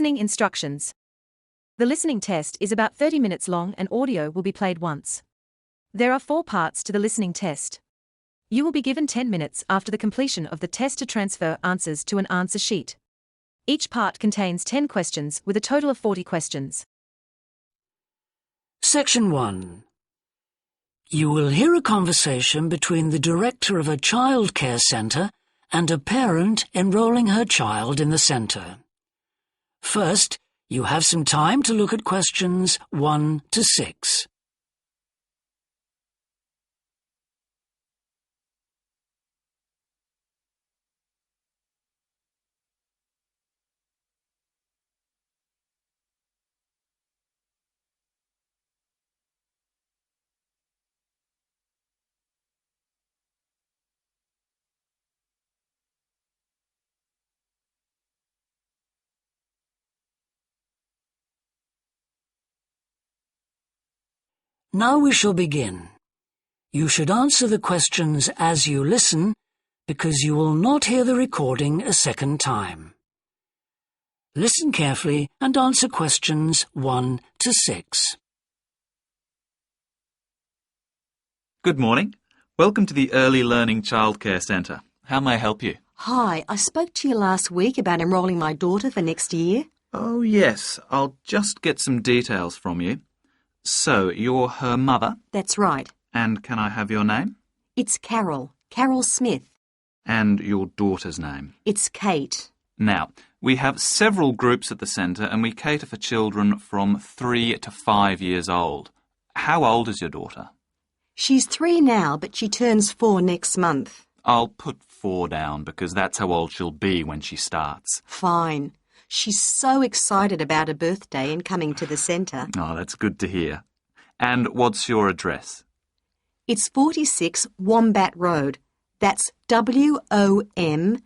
Listening instructions. The listening test is about 30 minutes long and audio will be played once. There are 4 parts to the listening test. You will be given 10 minutes after the completion of the test to transfer answers to an answer sheet. Each part contains 10 questions with a total of 40 questions. Section 1. You will hear a conversation between the director of a childcare centre and a parent enrolling her child in the centre. First, you have some time to look at questions 1 to 6. Now we shall begin. You should answer the questions as you listen, because you will not hear the recording a second time. Listen carefully and answer questions 1 to 6. Good morning. Welcome to the Early Learning Childcare Centre. How may I help you? Hi, I spoke to you last week about enrolling my daughter for next year. Oh, yes. I'll just get some details from you. So, you're her mother? That's right. And can I have your name? It's Carol Smith. And your daughter's name? It's Kate. Now, we have several groups at the centre and we cater for children from 3 to 5 years old. How old is your daughter? She's 3 now, but she turns 4 next month. I'll put 4 down because that's how old she'll be when she starts. Fine. She's so excited about her birthday and coming to the centre. Oh, that's good to hear. And what's your address? It's 46 Wombat Road. That's WOMBAT.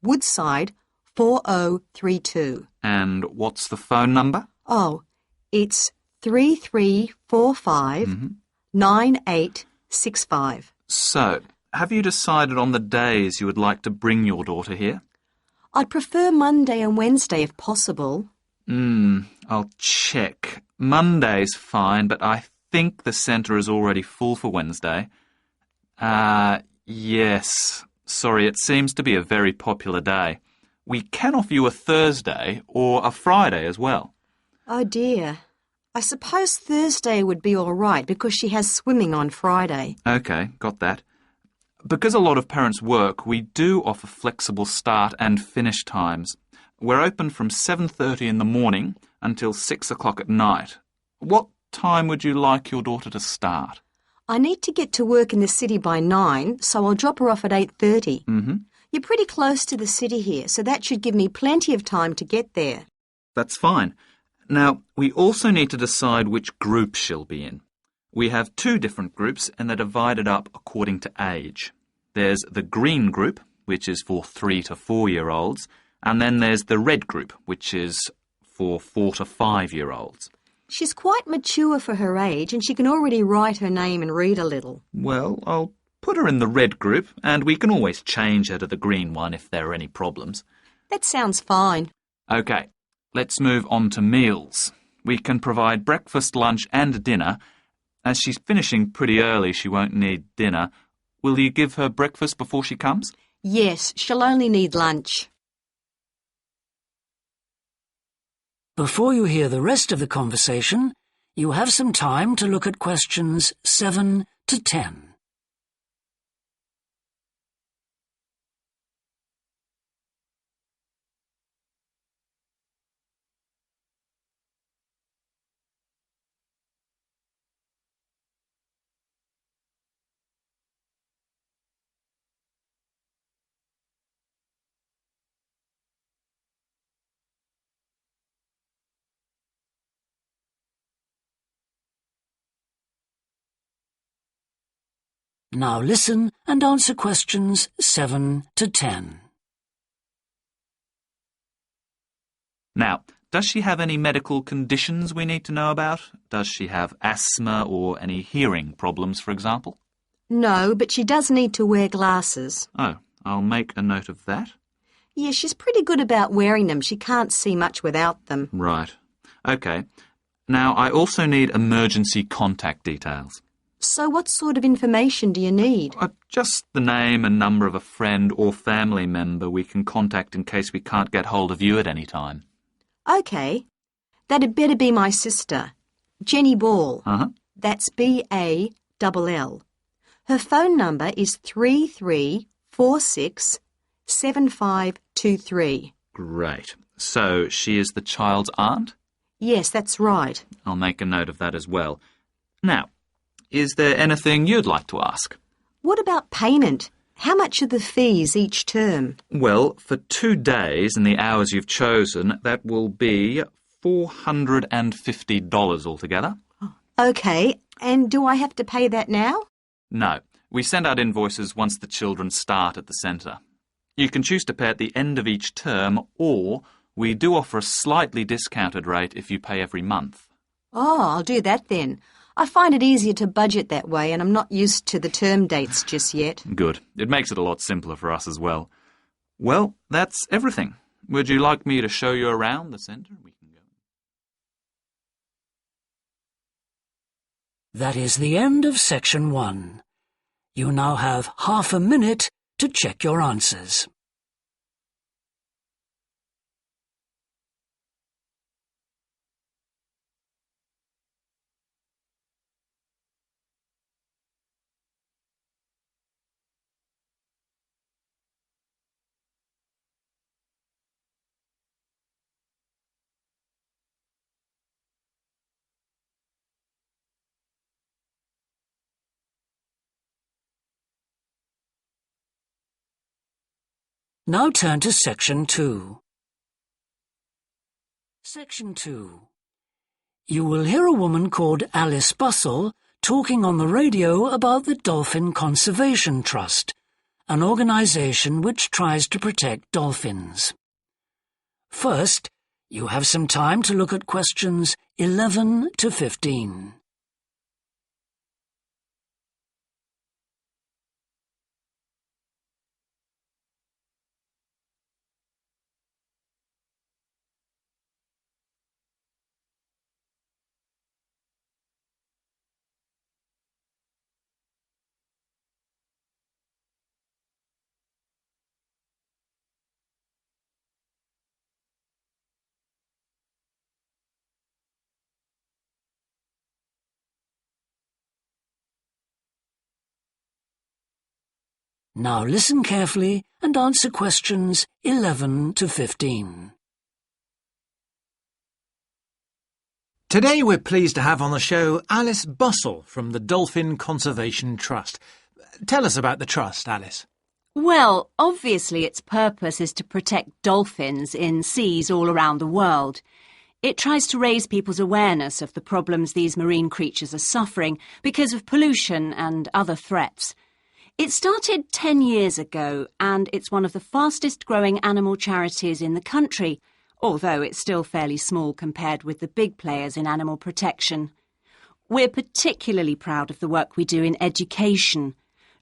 Woodside 4032. And what's the phone number? Oh, it's 3345 9865. So, have you decided on the days you would like to bring your daughter here? I'd prefer Monday and Wednesday if possible. I'll check. Monday's fine, but I think the centre is already full for Wednesday. Yes. Sorry, it seems to be a very popular day. We can offer you a Thursday or a Friday as well. Oh dear. I suppose Thursday would be all right because she has swimming on Friday. OK, got that. Because a lot of parents work, we do offer flexible start and finish times. We're open from 7:30 in the morning until 6 o'clock at night. What time would you like your daughter to start? I need to get to work in the city by 9, so I'll drop her off at 8:30. You're pretty close to the city here, so that should give me plenty of time to get there. That's fine. Now, we also need to decide which group she'll be in. We have 2 different groups and they're divided up according to age. There's the green group, which is for 3 to 4-year-olds, and then there's the red group, which is for 4 to 5-year-olds. She's quite mature for her age and she can already write her name and read a little. Well, I'll put her in the red group and we can always change her to the green one if there are any problems. That sounds fine. OK, let's move on to meals. We can provide breakfast, lunch and dinner. As she's finishing pretty early, she won't need dinner. Will you give her breakfast before she comes? Yes, she'll only need lunch. Before you hear the rest of the conversation, you have some time to look at questions 7 to 10. Now listen and answer questions 7 to 10. Now, does she have any medical conditions we need to know about? Does she have asthma or any hearing problems, for example? No, but she does need to wear glasses. Oh, I'll make a note of that. Yeah, she's pretty good about wearing them. She can't see much without them. Right. OK. Now, I also need emergency contact details. So what sort of information do you need? Just the name and number of a friend or family member we can contact in case we can't get hold of you at any time. OK. That'd better be my sister, Jenny Ball. Uh-huh. That's B-A-L-L. Her phone number is 33467523. Great. So she is the child's aunt? Yes, that's right. I'll make a note of that as well. Now, is there anything you'd like to ask? What about payment? How much are the fees each term? Well, for 2 days and the hours you've chosen, that will be $450 altogether. OK, and do I have to pay that now? No, we send out invoices once the children start at the centre. You can choose to pay at the end of each term, or we do offer a slightly discounted rate if you pay every month. Oh, I'll do that then. I find it easier to budget that way, and I'm not used to the term dates just yet. Good. It makes it a lot simpler for us as well. Well, that's everything. Would you like me to show you around the centre? We can go. That is the end of section 1. You now have half a minute to check your answers. Now turn to section 2. Section 2. You will hear a woman called Alice Bussell talking on the radio about the Dolphin Conservation Trust, an organisation which tries to protect dolphins. First, you have some time to look at questions 11 to 15. Now listen carefully and answer questions 11 to 15. Today we're pleased to have on the show Alice Bussell from the Dolphin Conservation Trust. Tell us about the trust, Alice. Well, obviously its purpose is to protect dolphins in seas all around the world. It tries to raise people's awareness of the problems these marine creatures are suffering because of pollution and other threats. It started 10 years ago, and it's one of the fastest growing animal charities in the country, although it's still fairly small compared with the big players in animal protection. We're particularly proud of the work we do in education.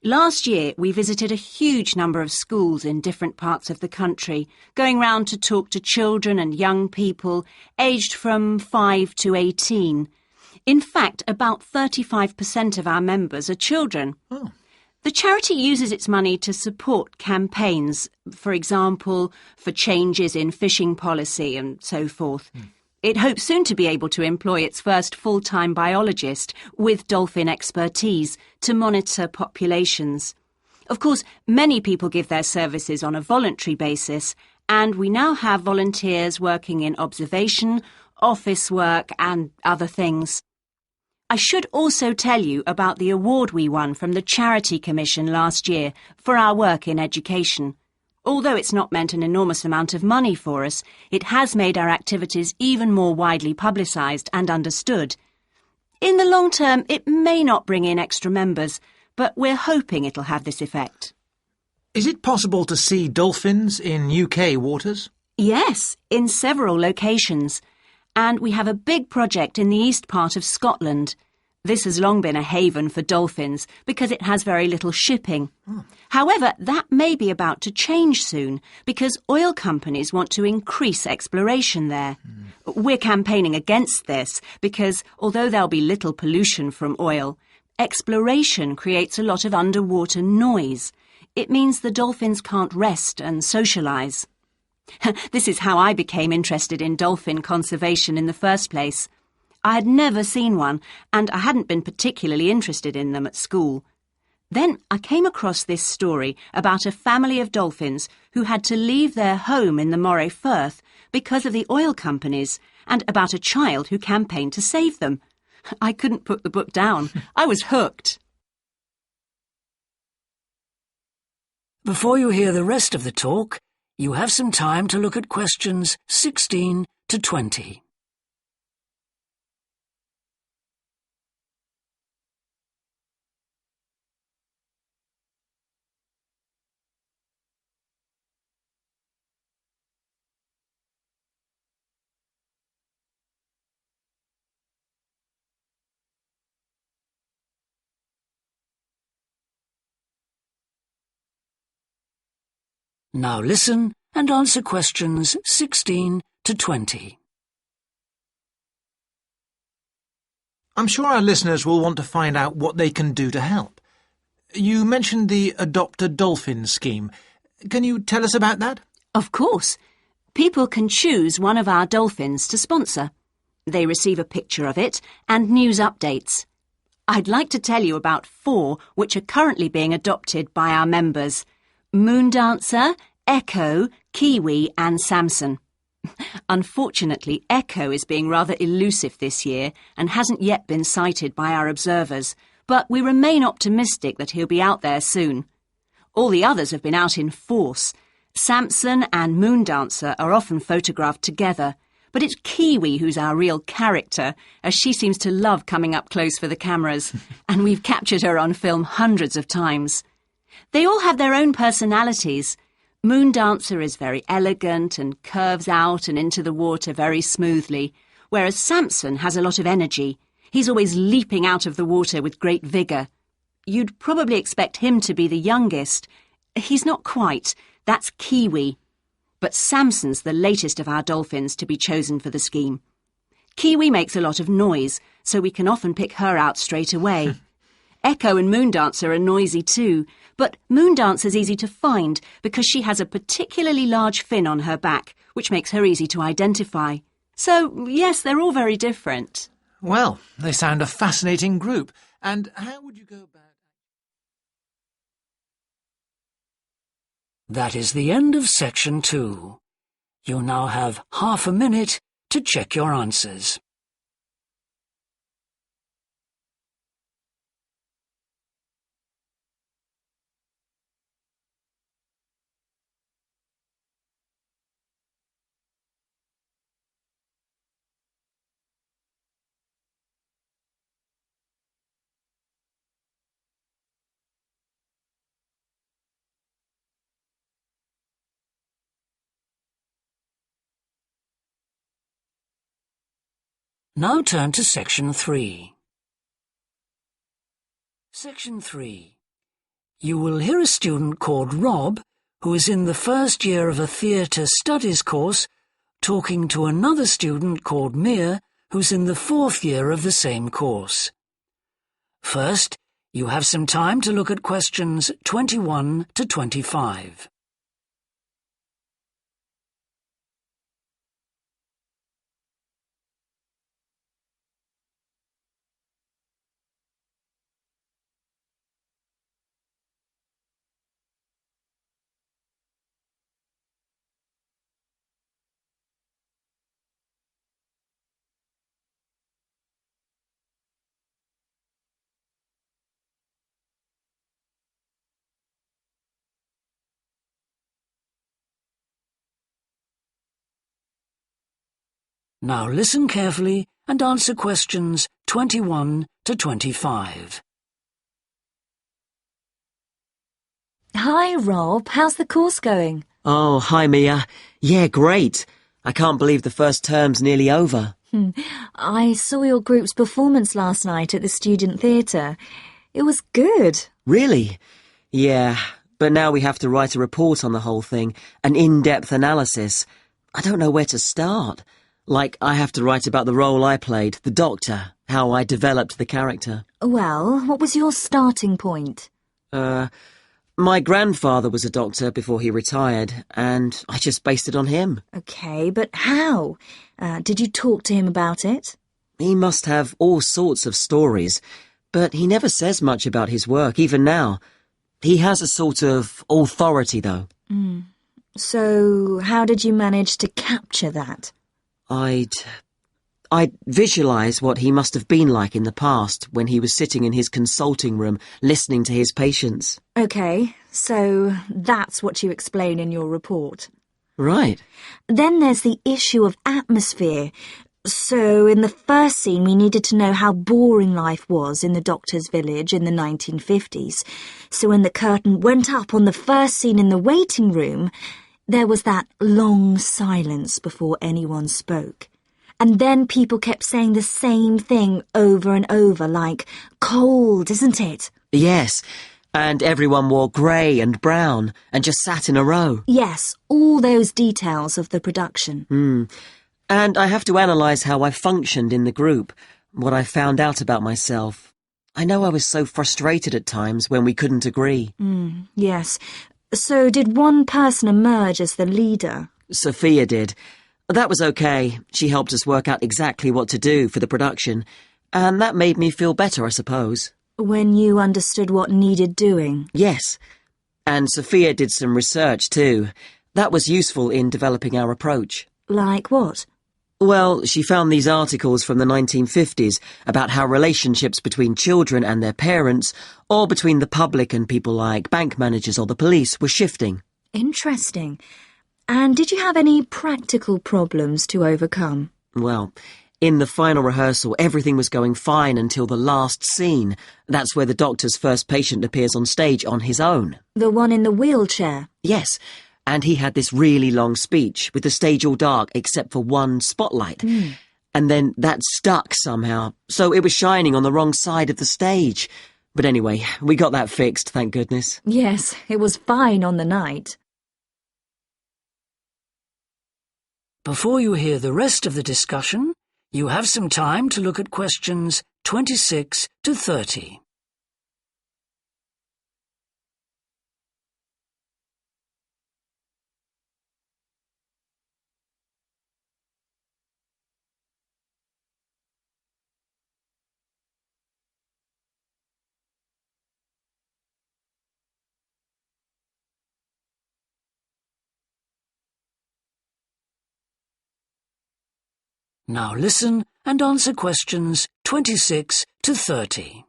Last year, we visited a huge number of schools in different parts of the country, going round to talk to children and young people aged from 5 to 18. In fact, about 35% of our members are children. Oh. The charity uses its money to support campaigns, for example, for changes in fishing policy and so forth. It hopes soon to be able to employ its first full-time biologist with dolphin expertise to monitor populations. Of course, many people give their services on a voluntary basis, and we now have volunteers working in observation, office work and other things. I should also tell you about the award we won from the Charity Commission last year for our work in education. Although it's not meant an enormous amount of money for us, it has made our activities even more widely publicised and understood. In the long term, it may not bring in extra members, but we're hoping it'll have this effect. Is it possible to see dolphins in UK waters? Yes, in several locations. And we have a big project in the east part of Scotland. This has long been a haven for dolphins because it has very little shipping. However, that may be about to change soon because oil companies want to increase exploration there. We're campaigning against this because although there'll be little pollution from oil, exploration creates a lot of underwater noise. It means the dolphins can't rest and socialise. This is how I became interested in dolphin conservation in the first place. I had never seen one, and I hadn't been particularly interested in them at school. Then I came across this story about a family of dolphins who had to leave their home in the Moray Firth because of the oil companies, and about a child who campaigned to save them. I couldn't put the book down. I was hooked. Before you hear the rest of the talk, you have some time to look at questions 16 to 20. Now listen and answer questions 16 to 20. I'm sure our listeners will want to find out what they can do to help. You mentioned the Adopt a Dolphin scheme. Can you tell us about that? Of course. People can choose one of our dolphins to sponsor. They receive a picture of it and news updates. I'd like to tell you about 4 which are currently being adopted by our members: Moondancer, Echo, Kiwi and Samson. Unfortunately, Echo is being rather elusive this year and hasn't yet been sighted by our observers, but we remain optimistic that he'll be out there soon. All the others have been out in force. Samson and Moondancer are often photographed together, but it's Kiwi who's our real character, as she seems to love coming up close for the cameras, and we've captured her on film hundreds of times. They all have their own personalities. Moondancer is very elegant and curves out and into the water very smoothly, whereas Samson has a lot of energy. He's always leaping out of the water with great vigour. You'd probably expect him to be the youngest. He's not quite. That's Kiwi. But Samson's the latest of our dolphins to be chosen for the scheme. Kiwi makes a lot of noise, so we can often pick her out straight away. Echo and Moondancer are noisy too, but Moondancer's easy to find because she has a particularly large fin on her back, which makes her easy to identify. So, yes, they're all very different. Well, they sound a fascinating group. And how would you go about... That is the end of section 2. You now have half a minute to check your answers. Now turn to section 3. Section 3. You will hear a student called Rob, who is in the first year of a theatre studies course, talking to another student called Mia, who's in the 4th year of the same course. First, you have some time to look at questions 21 to 25. Now listen carefully and answer questions 21 to 25. Hi, Rob. How's the course going? Oh, hi, Mia. Yeah, great. I can't believe the first term's nearly over. I saw your group's performance last night at the student theatre. It was good. Really? Yeah, but now we have to write a report on the whole thing, an in-depth analysis. I don't know where to start. Like, I have to write about the role I played, the doctor, how I developed the character. Well, what was your starting point? My grandfather was a doctor before he retired, and I just based it on him. Okay, but how? Did you talk to him about it? He must have all sorts of stories, but he never says much about his work, even now. He has a sort of authority, though. So, how did you manage to capture that? I'd visualise what he must have been like in the past when he was sitting in his consulting room listening to his patients. Okay, so that's what you explain in your report. Right. Then there's the issue of atmosphere. So in the first scene we needed to know how boring life was in the doctor's village in the 1950s. So when the curtain went up on the first scene in the waiting room, there was that long silence before anyone spoke. And then people kept saying the same thing over and over, like, cold, isn't it? Yes, and everyone wore grey and brown and just sat in a row. Yes, all those details of the production. And I have to analyse how I functioned in the group, what I found out about myself. I know I was so frustrated at times when we couldn't agree. Yes. So did one person emerge as the leader? Sophia did. That was okay. She helped us work out exactly what to do for the production, and that made me feel better, I suppose. When you understood what needed doing? Yes. And Sophia did some research too. That was useful in developing our approach. Like what? Well, she found these articles from the 1950s about how relationships between children and their parents, or between the public and people like bank managers or the police, were shifting. Interesting. And did you have any practical problems to overcome? Well, in the final rehearsal, everything was going fine until the last scene. That's where the doctor's first patient appears on stage on his own. The one in the wheelchair? Yes, and he had this really long speech with the stage all dark except for one spotlight. And then that stuck somehow, so it was shining on the wrong side of the stage. But anyway, we got that fixed, thank goodness. Yes, it was fine on the night. Before you hear the rest of the discussion, you have some time to look at questions 26 to 30. Now listen and answer questions 26 to 30.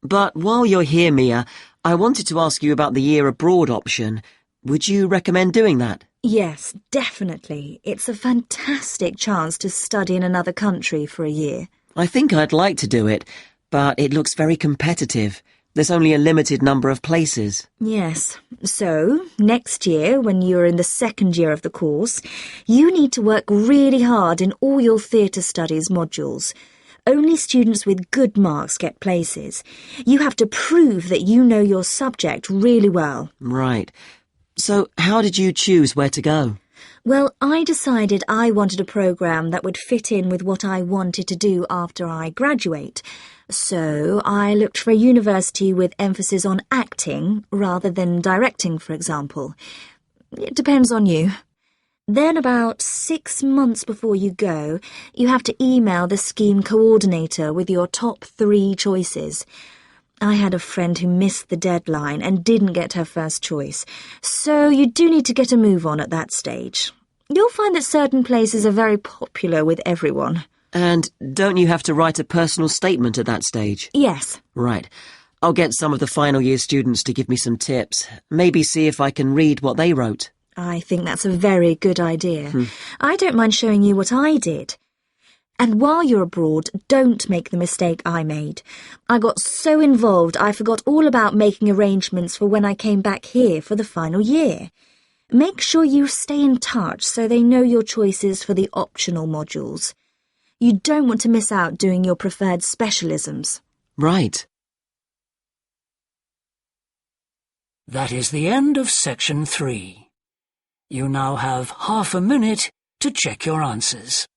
But while you're here, Mia, I wanted to ask you about the year abroad option. Would you recommend doing that? Yes, definitely. It's a fantastic chance to study in another country for a year. I think I'd like to do it, but it looks very competitive. There's only a limited number of places. Yes. So, next year, when you're in the second year of the course, you need to work really hard in all your theatre studies modules. Only students with good marks get places. You have to prove that you know your subject really well. Right. So, how did you choose where to go? Well, I decided I wanted a programme that would fit in with what I wanted to do after I graduate. So I looked for a university with emphasis on acting rather than directing, for example. It depends on you. Then about 6 months before you go, you have to email the scheme coordinator with your top 3 choices. I had a friend who missed the deadline and didn't get her first choice, so you do need to get a move on at that stage. You'll find that certain places are very popular with everyone. And don't you have to write a personal statement at that stage? Yes. Right. I'll get some of the final year students to give me some tips. Maybe see if I can read what they wrote. I think that's a very good idea. I don't mind showing you what I did. And while you're abroad, don't make the mistake I made. I got so involved I forgot all about making arrangements for when I came back here for the final year. Make sure you stay in touch so they know your choices for the optional modules. You don't want to miss out doing your preferred specialisms. Right. That is the end of section 3. You now have half a minute to check your answers.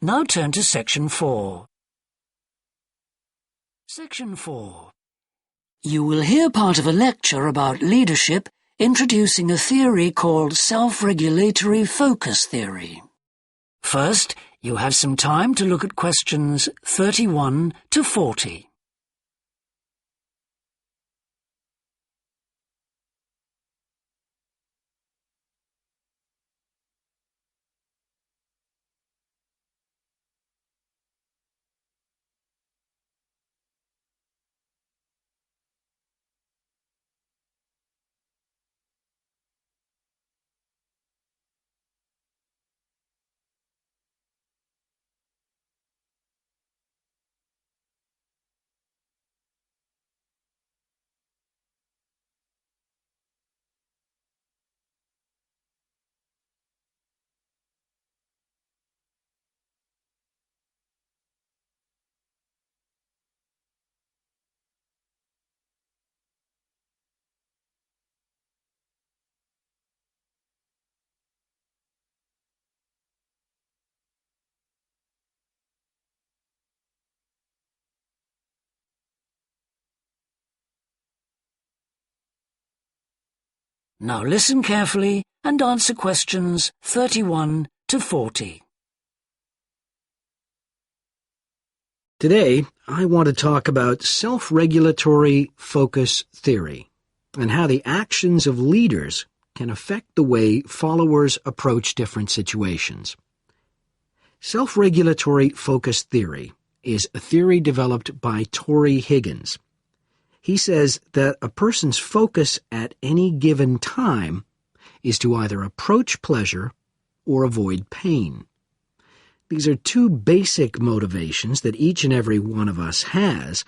Now turn to section 4. Section 4. You will hear part of a lecture about leadership introducing a theory called self-regulatory focus theory. First, you have some time to look at questions 31 to 40. Now listen carefully and answer questions 31 to 40. Today, I want to talk about self-regulatory focus theory and how the actions of leaders can affect the way followers approach different situations. Self-regulatory focus theory is a theory developed by Torrey Higgins. He says that a person's focus at any given time is to either approach pleasure or avoid pain. These are two basic motivations that each and every one of us has,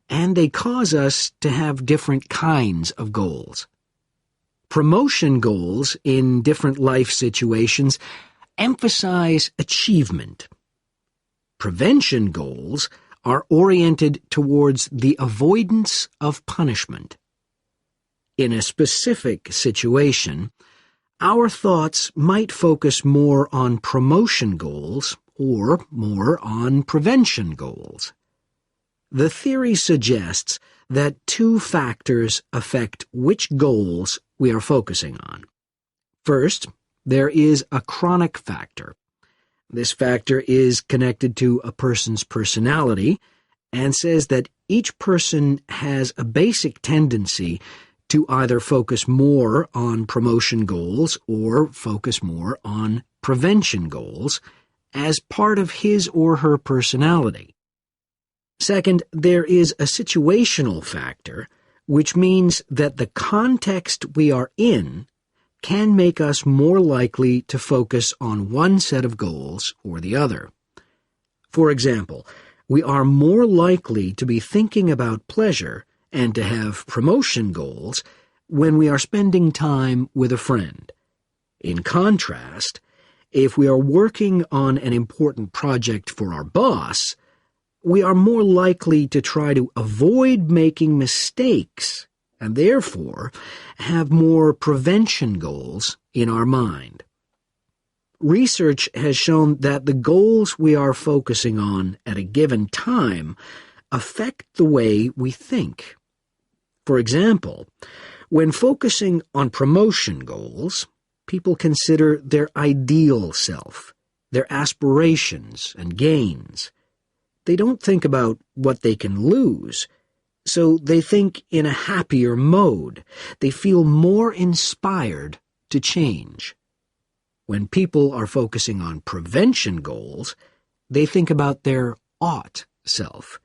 and they cause us to have different kinds of goals. Promotion goals in different life situations emphasize achievement. Prevention goals are oriented towards the avoidance of punishment. In a specific situation, our thoughts might focus more on promotion goals or more on prevention goals. The theory suggests that two factors affect which goals we are focusing on. First, there is a chronic factor. This factor is connected to a person's personality and says that each person has a basic tendency to either focus more on promotion goals or focus more on prevention goals as part of his or her personality. Second, there is a situational factor, which means that the context we are in can make us more likely to focus on one set of goals or the other. For example, we are more likely to be thinking about pleasure and to have promotion goals when we are spending time with a friend. In contrast, if we are working on an important project for our boss, we are more likely to try to avoid making mistakes and therefore have more prevention goals in our mind. Research has shown that the goals we are focusing on at a given time affect the way we think. For example, when focusing on promotion goals, people consider their ideal self, their aspirations and gains. They don't think about what they can lose, so they think in a happier mode. They feel more inspired to change. When people are focusing on prevention goals, they think about their ought self.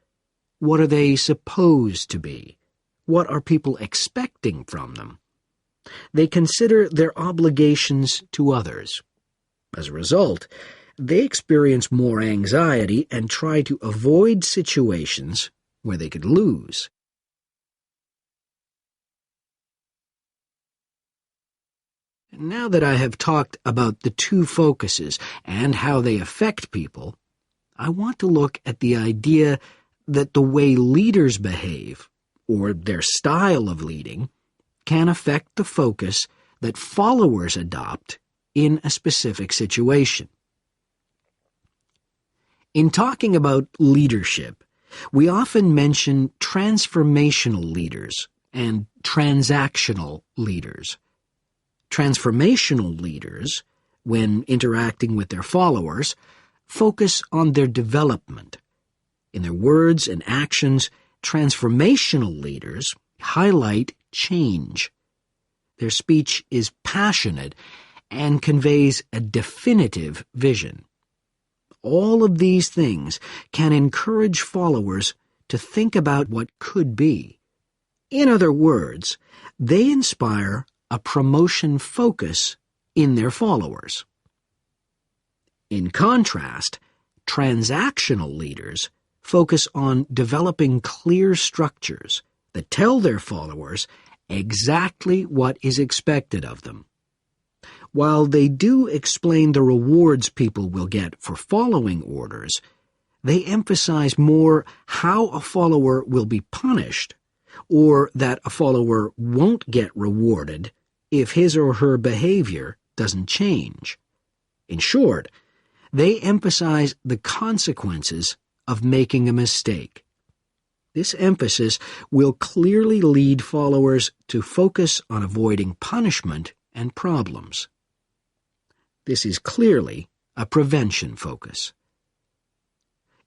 What are they supposed to be? What are people expecting from them? They consider their obligations to others. As a result, they experience more anxiety and try to avoid situations where they could lose. Now that I have talked about the two focuses and how they affect people, I want to look at the idea that the way leaders behave, or their style of leading, can affect the focus that followers adopt in a specific situation. In talking about leadership, we often mention transformational leaders and transactional leaders. Transformational leaders, when interacting with their followers, focus on their development. In their words and actions, transformational leaders highlight change. Their speech is passionate and conveys a definitive vision. All of these things can encourage followers to think about what could be. In other words, they inspire a promotion focus in their followers. In contrast, transactional leaders focus on developing clear structures that tell their followers exactly what is expected of them. While they do explain the rewards people will get for following orders, they emphasize more how a follower will be punished, or that a follower won't get rewarded if his or her behavior doesn't change. In short, they emphasize the consequences of making a mistake. This emphasis will clearly lead followers to focus on avoiding punishment and problems. This is clearly a prevention focus.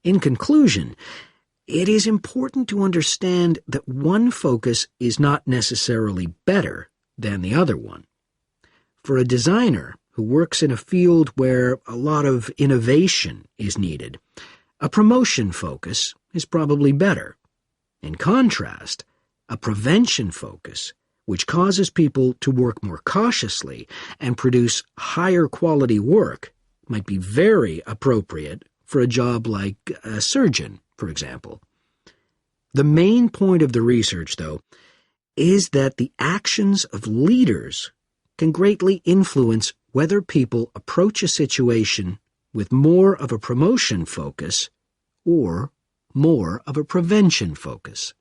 In conclusion, it is important to understand that one focus is not necessarily better than the other one. For a designer who works in a field where a lot of innovation is needed, a promotion focus is probably better. In contrast, a prevention focus, which causes people to work more cautiously and produce higher quality work, might be very appropriate for a job like a surgeon, for example. The main point of the research, though, is that the actions of leaders can greatly influence whether people approach a situation with more of a promotion focus or more of a prevention focus.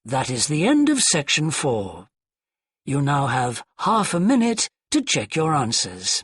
That is the end of section 4. You now have half a minute to check your answers.